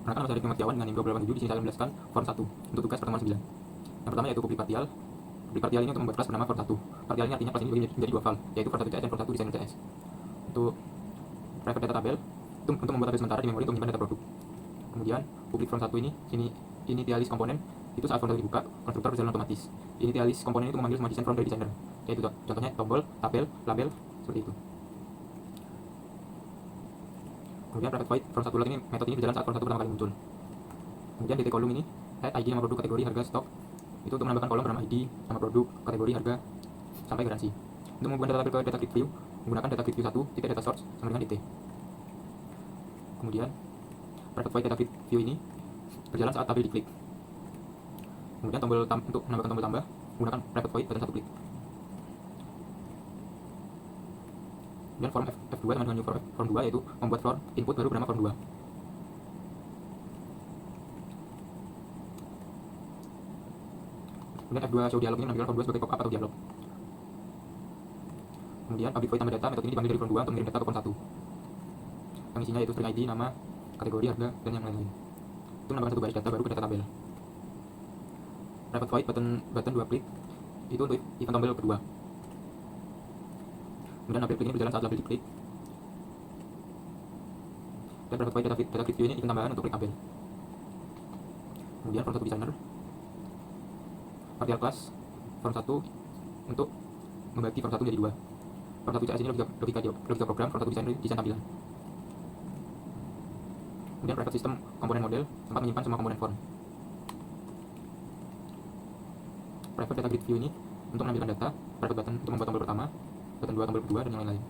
Perkenalkan, nama saya Rifki Matiawan dengan NIM 287. Di sini saya menjelaskan form 1 untuk tugas pertemuan 9. Yang pertama yaitu publik partial. Publik partial ini untuk membuat kelas bernama form 1. Partial ini artinya kelas ini dibagi menjadi dua file, yaitu form 1 CS dan form 1 desainer CS. Untuk private data tabel, itu untuk membuat tabel sementara di memori untuk menyimpan data produk. Kemudian publik form 1 ini, initialis komponen, itu saat form 1 dibuka, konstruktor berjalan otomatis. Initialis komponen itu memanggil semua desain from dari designer, yaitu contohnya tombol, tabel, label, seperti itu. Kemudian private void form 1 lagi ini, metode ini berjalan saat form 1 pertama kali muncul. Kemudian DT kolom ini, head, ID, nama produk, kategori, harga, stok, itu untuk menambahkan kolom bernama ID, nama produk, kategori, harga, sampai garansi. Untuk membuat data tabel ke data grid view, menggunakan data grid view 1, titik data source, sama dengan DT. Kemudian private void data grid view ini berjalan saat tabel diklik. Kemudian untuk menambahkan tombol tambah, menggunakan private void button 1 klik. Kemudian form F2 sama dengan new form 2, yaitu membuat form input baru bernama form 2. Kemudian F2 show dialog ini menampilkan form 2 sebagai pop-up atau dialog. Kemudian public void tambah data, metode ini dipanggil dari form 2 untuk mengirim data ke form 1. Yang isinya yaitu string ID, nama, kategori, harga, dan yang lain-lain. Itu menambahkan satu baris data baru ke data tabel. Private void button 2 klik, itu untuk event tombol kedua. Kemudian label klik ini berjalan saat label diklik. Dan private void data grid view ini event tambahan untuk klik tabel. Kemudian form 1 designer, partial class form 1 untuk membagi form 1 menjadi dua. Form 1 CS ini logika program, form 1 desain tampilan. Kemudian private system komponen model, tempat menyimpan semua komponen form. Private data grid view ini untuk menampilkan data, private button untuk membuat tombol pertama, button 2 tombol kedua, dan yang lain-lain.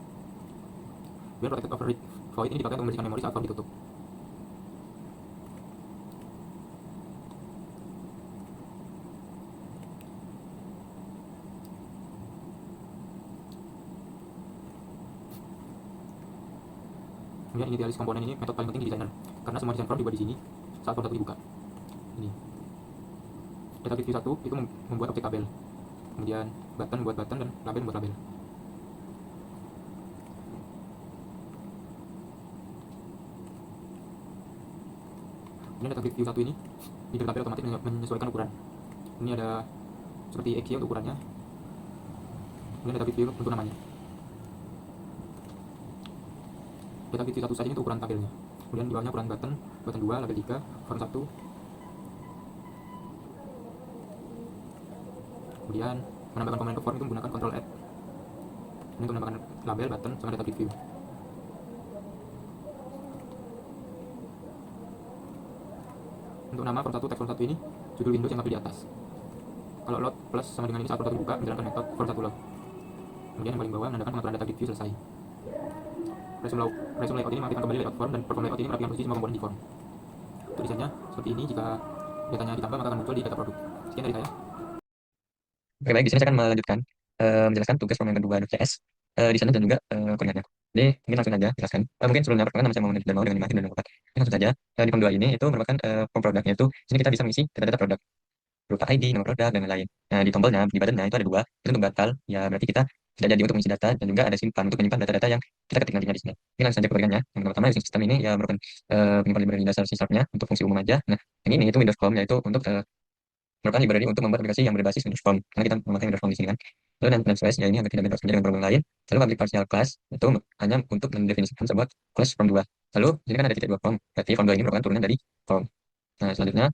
Kemudian protected overread void ini dipakai untuk membersihkan memori saat form ditutup. Kemudian initialis komponen ini metode paling penting di designer, karena semua desain form dibuat di sini saat form 1 dibuka. Ini data grid view 1 itu membuat objek tabel, kemudian button membuat button, dan label membuat label. Kemudian data grid view 1 ini di tabel otomatis menyesuaikan ukuran. Ini ada seperti EQ untuk ukurannya. Kemudian data grid view untuk namanya. Data grid view 1 saja untuk ukuran tabelnya. Kemudian di bawahnya ukuran button 2, label 3, form 1. Kemudian menambahkan komponen ke form itu menggunakan Ctrl Add. Ini untuk menambahkan label, button, sama data grid view. Untuk nama form 1, teks form 1 ini judul Windows yang tampil di atas. Kalau load plus sama dengan ini saat form 1 dibuka, menjalankan metode form 1 load. Kemudian yang paling bawah menandakan pengaturan data grid view selesai. Resume layout ini mengaktifkan kembali layout form, dan perform layout ini merapikan posisi semua komponen di form. Untuk desainnya seperti ini, jika datanya ditambah maka akan muncul di data produk. Sekian dari saya. Oke, baik. Di sini saya akan melanjutkan menjelaskan tugas form yang kedua .cs di sana dan juga koordinatnya. Jadi mungkin langsung saja jelaskan. Mungkin sebelumnya perkenalkan nama saya Muhammad dan mau dengan Imahin dan Demokrat. Ini langsung saja di form 2 ini itu merupakan form produknya itu. Di sini kita bisa mengisi data-data produk berupa ID, nama produk, dan lain-lain. Nah, di tombolnya, di buttonnya itu ada dua. Itu untuk batal, ya berarti kita tidak jadi untuk mengisi data, dan juga ada simpan untuk menyimpan data-data yang kita ketik nantinya di sini. Ini langsung saja ke bagiannya. Yang pertama, using system ini ya merupakan penyimpan library dasar C#-nya untuk fungsi umum aja. Nah, yang ini itu Windows Form, yaitu untuk merupakan library untuk membuat aplikasi yang berbasis Windows Form. Karena kita memakai Windows Form di sini kan. Lalu dan namespace, ya ini agar tidak bentrok dengan program lain. Lalu public partial class itu hanya untuk mendefinisikan sebuah class form 2. Lalu di sini kan ada titik dua form. Berarti form 2 ini merupakan turunan dari form. Nah, selanjutnya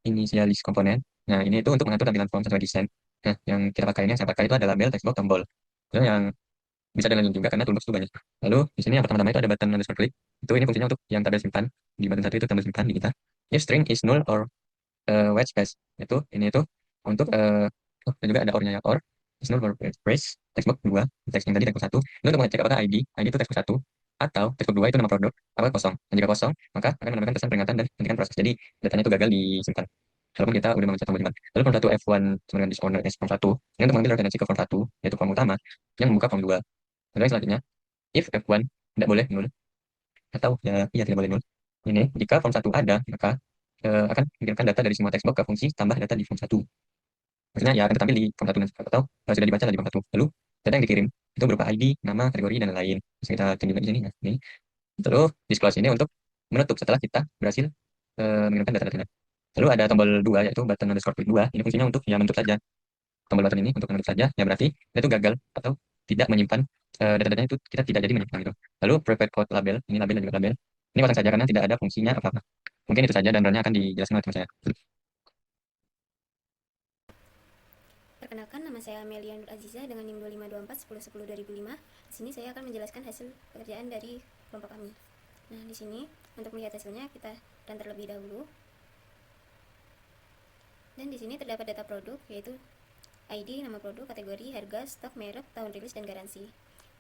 initialis komponen. Nah, ini itu untuk mengatur tampilan form sesuai desain. Nah, yang kita pakai ini, yang saya pakai itu ada label, textbox, tombol. Lalu yang bisa dilanjut juga karena toolbox itu banyak. Lalu di sini yang pertama-tama itu ada button underscore click. Itu ini fungsinya untuk yang tabel simpan. Di button satu itu tabel simpan di kita. If string is null or white space, ini itu untuk dan juga ada or-nya ya, or is null or white space. Textbox 2, teks yang tadi textbox 1. Ini untuk mengecek apakah ID itu textbox 1 atau textbox 2 itu nama produk, apakah kosong. Dan jika kosong, maka akan menambahkan pesan peringatan dan hentikan proses. Jadi datanya itu gagal disimpan. Walaupun kita udah memencet tombol simpan. Lalu form 1 F1 sama dengan owner form 1 ini untuk mengambil referensi ke form 1, yaitu form utama yang membuka form 2. Lalu yang selanjutnya, if F1 tidak boleh nol atau ya iya tidak boleh nol. Ini jika form 1 ada, maka akan mengirimkan data dari semua textbox ke fungsi tambah data di form 1. Maksudnya ya akan tertampil di form 1 atau sudah dibaca di form 1. Lalu data yang dikirim itu berupa ID, nama, kategori, dan lain-lain. Bisa kita tunjukkan di sini. Nah, ini. Terus disclose ini untuk menutup setelah kita berhasil mengirimkan data-datanya. Lalu ada tombol 2 yaitu button underscore click 2. Ini fungsinya untuk ya menutup saja. Tombol button ini untuk menutup saja, ya berarti itu gagal atau tidak menyimpan data-datanya, itu kita tidak jadi menyimpan gitu. Lalu private code label, ini label dan juga label. Ini pasang saja karena tidak ada fungsinya apa-apa. Mungkin itu saja dan runnya akan dijelaskan oleh teman saya. Perkenalkan, nama saya Amelia Nur Aziza dengan NIM 25241010-2005. Di sini saya akan menjelaskan hasil pekerjaan dari kelompok kami. Nah, di sini untuk melihat hasilnya kita run terlebih dahulu. Dan di sini terdapat data produk yaitu ID, nama produk, kategori, harga, stok, merek, tahun rilis, dan garansi.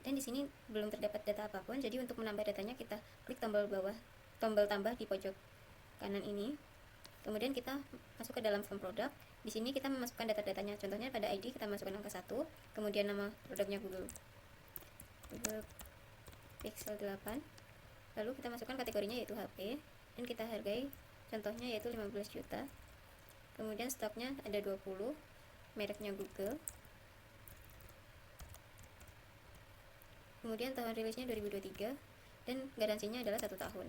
Dan di sini belum terdapat data apapun, jadi untuk menambah datanya kita klik tombol tambah di pojok kanan ini. Kemudian kita masuk ke dalam form produk. Di sini kita memasukkan data-datanya. Contohnya pada ID kita masukkan angka 1, kemudian nama produknya Google Pixel 8. Lalu kita masukkan kategorinya yaitu HP dan kita hargai contohnya yaitu 15 juta. Kemudian stoknya ada 20, mereknya Google. Kemudian tahun rilisnya 2023 dan garansinya adalah 1 tahun.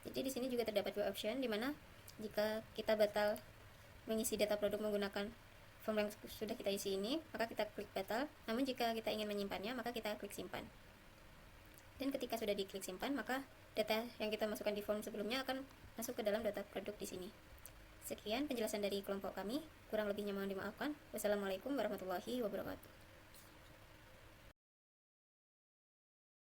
Jadi di sini juga terdapat dua option, di mana jika kita batal mengisi data produk menggunakan form yang sudah kita isi ini, maka kita klik batal. Namun jika kita ingin menyimpannya, maka kita klik simpan. Dan ketika sudah diklik simpan, maka data yang kita masukkan di form sebelumnya akan masuk ke dalam data produk di sini. Sekian penjelasan dari kelompok kami, kurang lebihnya mohon dimaafkan. Wassalamualaikum warahmatullahi wabarakatuh.